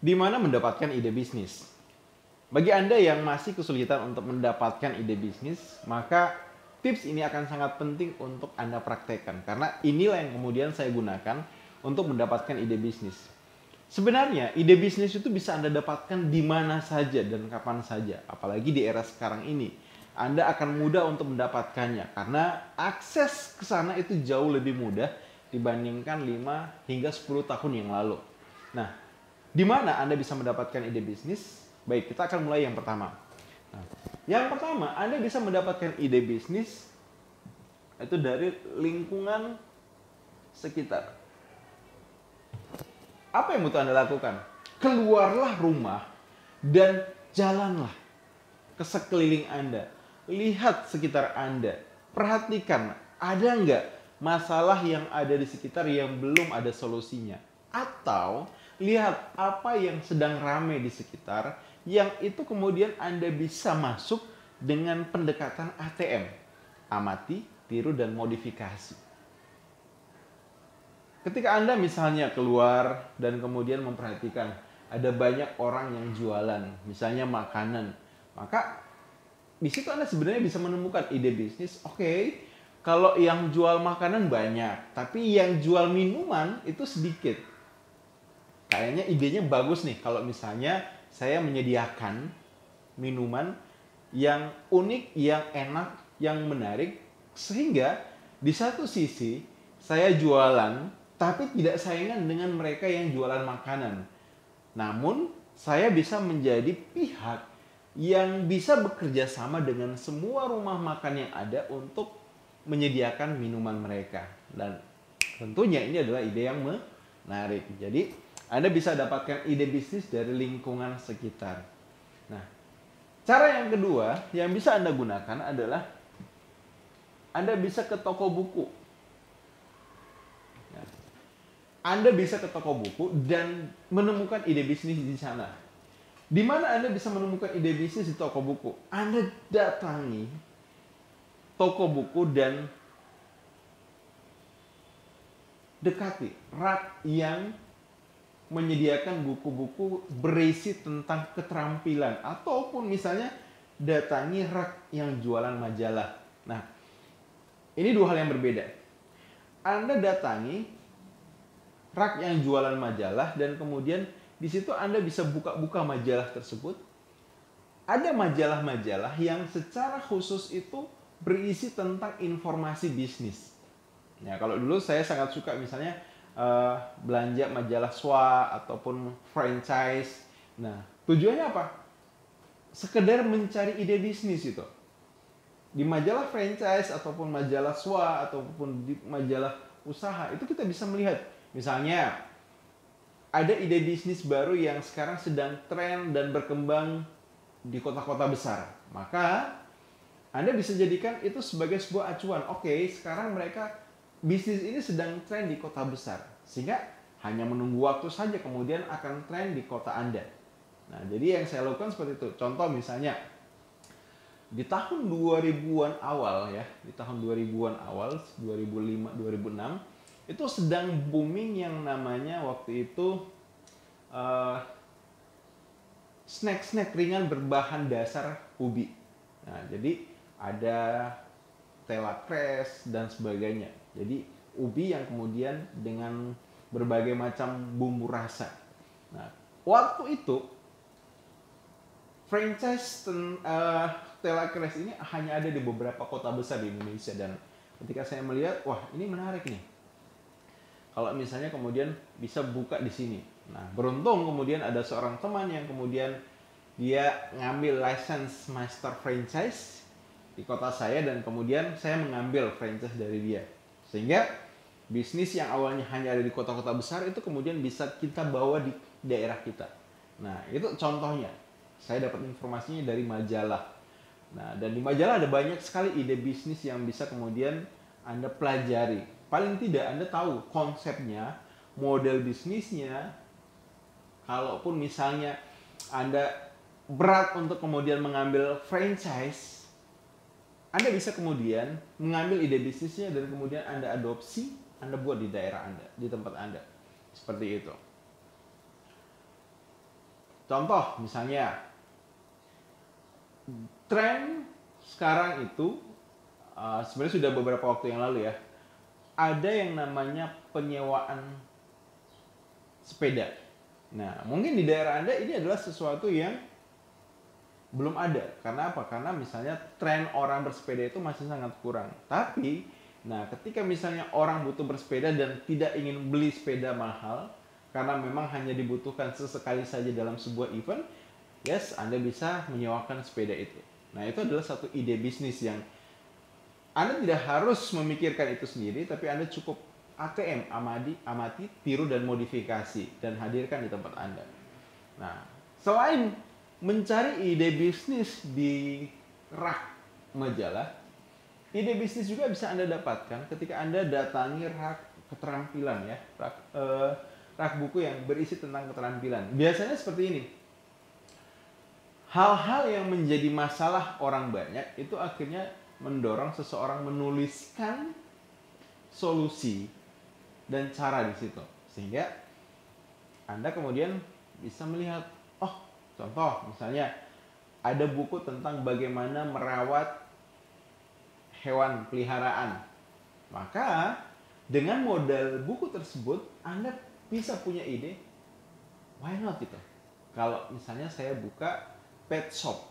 Di mana mendapatkan ide bisnis? Bagi Anda yang masih kesulitan untuk mendapatkan ide bisnis, maka tips ini akan sangat penting untuk Anda praktekkan. Karena inilah yang kemudian saya gunakan untuk mendapatkan ide bisnis. Sebenarnya ide bisnis itu bisa Anda dapatkan di mana saja dan kapan saja. Apalagi di era sekarang ini. Anda akan mudah untuk mendapatkannya. Karena akses ke sana itu jauh lebih mudah dibandingkan 5 hingga 10 tahun yang lalu. Nah, di mana Anda bisa mendapatkan ide bisnis? Baik, kita akan mulai yang pertama. Nah, yang pertama, Anda bisa mendapatkan ide bisnis itu dari lingkungan sekitar. Apa yang butuh Anda lakukan? Keluarlah rumah dan jalanlah ke sekeliling Anda. Lihat sekitar Anda. Perhatikan, ada nggak masalah yang ada di sekitar yang belum ada solusinya? Atau lihat apa yang sedang ramai di sekitar, yang itu kemudian Anda bisa masuk dengan pendekatan ATM. Amati, tiru, dan modifikasi. Ketika Anda misalnya keluar dan kemudian memperhatikan ada banyak orang yang jualan, misalnya makanan, maka di situ Anda sebenarnya bisa menemukan ide bisnis. Oke, kalau yang jual makanan banyak, tapi yang jual minuman itu sedikit. Kayaknya idenya bagus nih kalau misalnya saya menyediakan minuman yang unik, yang enak, yang menarik, sehingga di satu sisi saya jualan tapi tidak saingan dengan mereka yang jualan makanan. Namun saya bisa menjadi pihak yang bisa bekerja sama dengan semua rumah makan yang ada untuk menyediakan minuman mereka. Dan tentunya ini adalah ide yang menarik. Jadi Anda bisa dapatkan ide bisnis dari lingkungan sekitar. Nah, cara yang kedua yang bisa Anda gunakan adalah Anda bisa ke toko buku. Nah, Anda bisa ke toko buku dan menemukan ide bisnis di sana. Di mana Anda bisa menemukan ide bisnis di toko buku? Anda datangi toko buku dan dekati rak yang menyediakan buku-buku berisi tentang keterampilan, ataupun misalnya datangi rak yang jualan majalah. Nah, ini dua hal yang berbeda. Anda datangi rak yang jualan majalah dan kemudian di situ Anda bisa buka-buka majalah tersebut. Ada majalah-majalah yang secara khusus itu berisi tentang informasi bisnis. Ya, kalau dulu saya sangat suka misalnya belanja majalah SWA ataupun franchise. Nah, tujuannya apa? Sekedar mencari ide bisnis itu. Di majalah franchise ataupun majalah SWA ataupun di majalah usaha itu kita bisa melihat. Misalnya ada ide bisnis baru yang sekarang sedang tren dan berkembang di kota-kota besar. Maka Anda bisa jadikan itu sebagai sebuah acuan. Oke, sekarang mereka bisnis ini sedang tren di kota besar, sehingga hanya menunggu waktu saja kemudian akan tren di kota Anda. Nah, jadi yang saya lakukan seperti itu. Contoh misalnya, di tahun 2000-an awal ya, di tahun 2000-an awal, 2005, 2006, itu sedang booming yang namanya waktu itu snack-snack ringan berbahan dasar ubi. Nah, jadi ada telakres dan sebagainya. Jadi ubi yang kemudian dengan berbagai macam bumbu rasa. Nah, waktu itu franchise telakres ini hanya ada di beberapa kota besar di Indonesia, dan ketika saya melihat, wah ini menarik nih. Kalau misalnya kemudian bisa buka di sini. Nah, beruntung kemudian ada seorang teman yang kemudian dia ngambil license master franchise di kota saya, dan kemudian saya mengambil franchise dari dia. Sehingga bisnis yang awalnya hanya ada di kota-kota besar itu kemudian bisa kita bawa di daerah kita. Nah, itu contohnya. Saya dapat informasinya dari majalah. Nah, dan di majalah ada banyak sekali ide bisnis yang bisa kemudian Anda pelajari. Paling tidak Anda tahu konsepnya, model bisnisnya. Kalaupun misalnya Anda berat untuk kemudian mengambil franchise, Anda bisa kemudian mengambil ide bisnisnya dan kemudian Anda adopsi, Anda buat di daerah Anda, di tempat Anda. Seperti itu. Contoh misalnya, tren sekarang itu sebenarnya sudah beberapa waktu yang lalu ya, ada yang namanya penyewaan sepeda. Nah, mungkin di daerah Anda ini adalah sesuatu yang belum ada. Karena apa? Karena misalnya tren orang bersepeda itu masih sangat kurang. Tapi, nah ketika misalnya orang butuh bersepeda dan tidak ingin beli sepeda mahal, karena memang hanya dibutuhkan sesekali saja dalam sebuah event, yes, Anda bisa menyewakan sepeda itu. Nah, itu adalah satu ide bisnis yang Anda tidak harus memikirkan itu sendiri, tapi Anda cukup ATM, amati, tiru, dan modifikasi, dan hadirkan di tempat Anda. Nah, selain mencari ide bisnis di rak majalah, ide bisnis juga bisa Anda dapatkan ketika Anda datangi rak keterampilan ya, rak buku yang berisi tentang keterampilan. Biasanya seperti ini. Hal-hal yang menjadi masalah orang banyak itu akhirnya mendorong seseorang menuliskan solusi dan cara di situ. Sehingga Anda kemudian bisa melihat, oh, contoh misalnya ada buku tentang bagaimana merawat hewan peliharaan. Maka dengan modal buku tersebut Anda bisa punya ide, why not gitu. Kalau misalnya saya buka pet shop,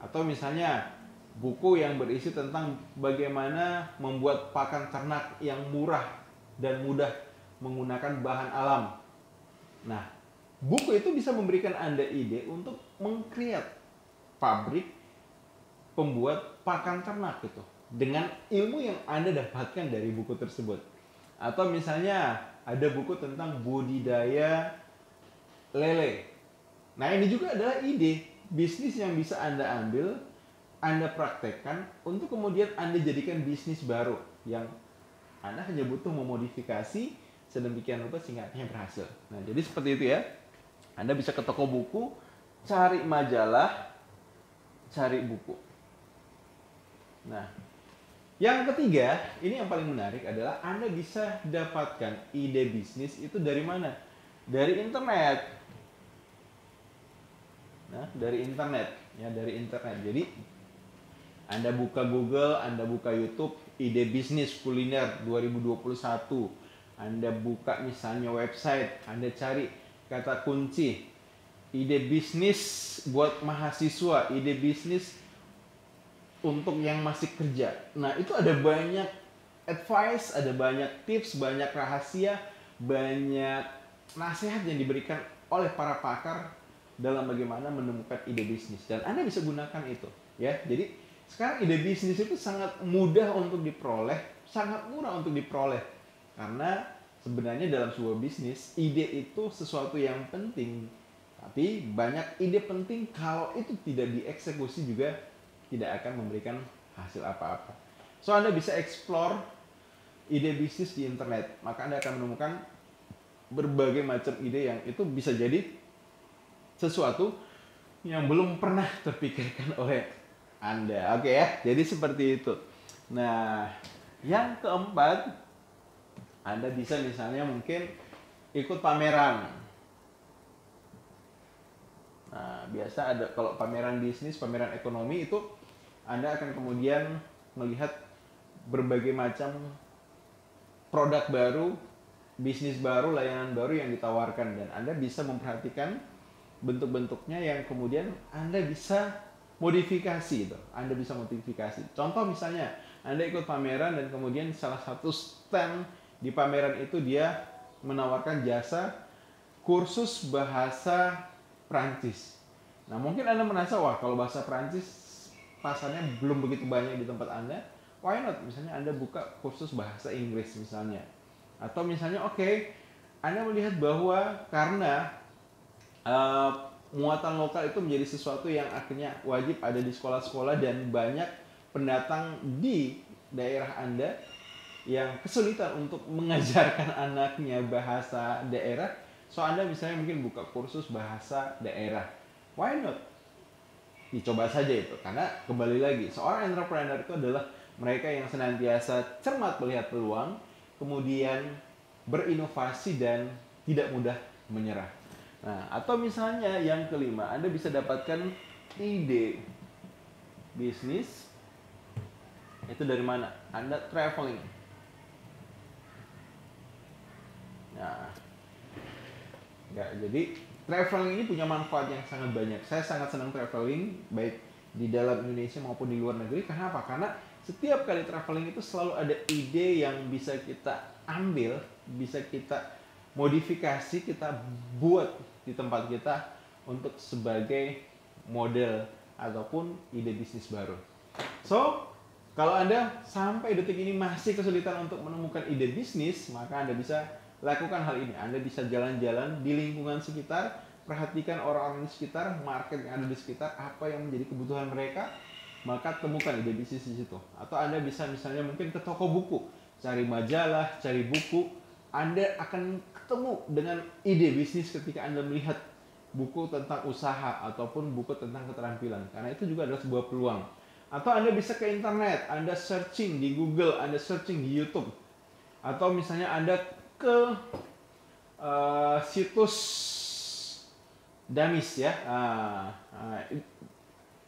atau misalnya buku yang berisi tentang bagaimana membuat pakan ternak yang murah dan mudah menggunakan bahan alam. Nah, buku itu bisa memberikan Anda ide untuk meng-create pabrik pembuat pakan ternak gitu, dengan ilmu yang Anda dapatkan dari buku tersebut. Atau misalnya ada buku tentang budidaya lele. Nah, ini juga adalah ide bisnis yang bisa Anda ambil, Anda praktekkan untuk kemudian Anda jadikan bisnis baru yang Anda hanya butuh memodifikasi sedemikian rupa sehingga akhirnya berhasil. Nah, jadi seperti itu ya. Anda bisa ke toko buku, cari majalah, cari buku. Nah, yang ketiga, ini yang paling menarik adalah Anda bisa dapatkan ide bisnis itu dari mana? Dari internet. Nah, dari internet, ya, dari internet. Jadi Anda buka Google, Anda buka YouTube, ide bisnis kuliner 2021. Anda buka misalnya website, Anda cari kata kunci ide bisnis buat mahasiswa, ide bisnis untuk yang masih kerja. Nah, itu ada banyak advice, ada banyak tips, banyak rahasia, banyak nasihat yang diberikan oleh para pakar dalam bagaimana menemukan ide bisnis, dan Anda bisa gunakan itu ya. Jadi sekarang ide bisnis itu sangat mudah untuk diperoleh, sangat murah untuk diperoleh, karena sebenarnya dalam sebuah bisnis ide itu sesuatu yang penting, tapi banyak ide penting kalau itu tidak dieksekusi juga tidak akan memberikan hasil apa-apa. So, Anda bisa explore ide bisnis di internet, maka Anda akan menemukan berbagai macam ide yang itu bisa jadi sesuatu yang belum pernah terpikirkan oleh Anda. Oke ya, jadi seperti itu. Nah, yang keempat, Anda bisa misalnya mungkin ikut pameran. Nah, biasa ada kalau pameran bisnis, pameran ekonomi itu Anda akan kemudian melihat berbagai macam produk baru, bisnis baru, layanan baru yang ditawarkan, dan Anda bisa memperhatikan bentuk-bentuknya yang kemudian Anda bisa modifikasi itu. Anda bisa modifikasi. Contoh misalnya, Anda ikut pameran dan kemudian salah satu stand di pameran itu dia menawarkan jasa kursus bahasa Prancis. Nah, mungkin Anda merasa, wah, kalau bahasa Prancis pasarnya belum begitu banyak di tempat Anda. Why not? Misalnya Anda buka kursus bahasa Inggris misalnya. Atau misalnya, oke, Anda melihat bahwa karena muatan lokal itu menjadi sesuatu yang akhirnya wajib ada di sekolah-sekolah, dan banyak pendatang di daerah Anda yang kesulitan untuk mengajarkan anaknya bahasa daerah. So, Anda misalnya mungkin buka kursus bahasa daerah. Why not? Dicoba saja itu. Karena kembali lagi, seorang entrepreneur itu adalah mereka yang senantiasa cermat melihat peluang, kemudian berinovasi dan tidak mudah menyerah. Nah, atau misalnya yang kelima, Anda bisa dapatkan ide bisnis itu dari mana? Anda traveling. Nah, ya, jadi traveling ini punya manfaat yang sangat banyak. Saya sangat senang traveling, baik di dalam Indonesia maupun di luar negeri. Kenapa? Karena setiap kali traveling itu selalu ada ide yang bisa kita ambil, bisa kita modifikasi, kita buat di tempat kita untuk sebagai model ataupun ide bisnis baru. So, kalau Anda sampai detik ini masih kesulitan untuk menemukan ide bisnis, maka Anda bisa lakukan hal ini. Anda bisa jalan-jalan di lingkungan sekitar, perhatikan orang-orang di sekitar, market yang ada di sekitar, apa yang menjadi kebutuhan mereka, maka temukan ide bisnis di situ. Atau Anda bisa misalnya mungkin ke toko buku, cari majalah, cari buku, Anda akan ketemu dengan ide bisnis ketika Anda melihat buku tentang usaha ataupun buku tentang keterampilan. Karena itu juga adalah sebuah peluang. Atau Anda bisa ke internet, Anda searching di Google, Anda searching di YouTube. Atau misalnya Anda ke situs Damis ya.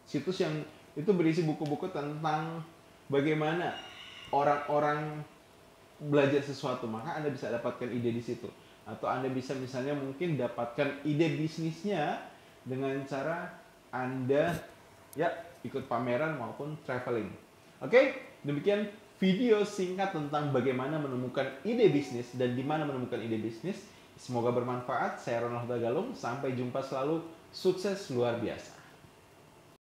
Situs yang itu berisi buku-buku tentang bagaimana orang-orang belajar sesuatu, maka Anda bisa dapatkan ide di situ. Atau Anda bisa misalnya mungkin dapatkan ide bisnisnya dengan cara Anda ya ikut pameran maupun traveling. Oke, demikian video singkat tentang bagaimana menemukan ide bisnis dan di mana menemukan ide bisnis. Semoga bermanfaat. Saya Ronald Dagalung. Sampai jumpa selalu. Sukses luar biasa.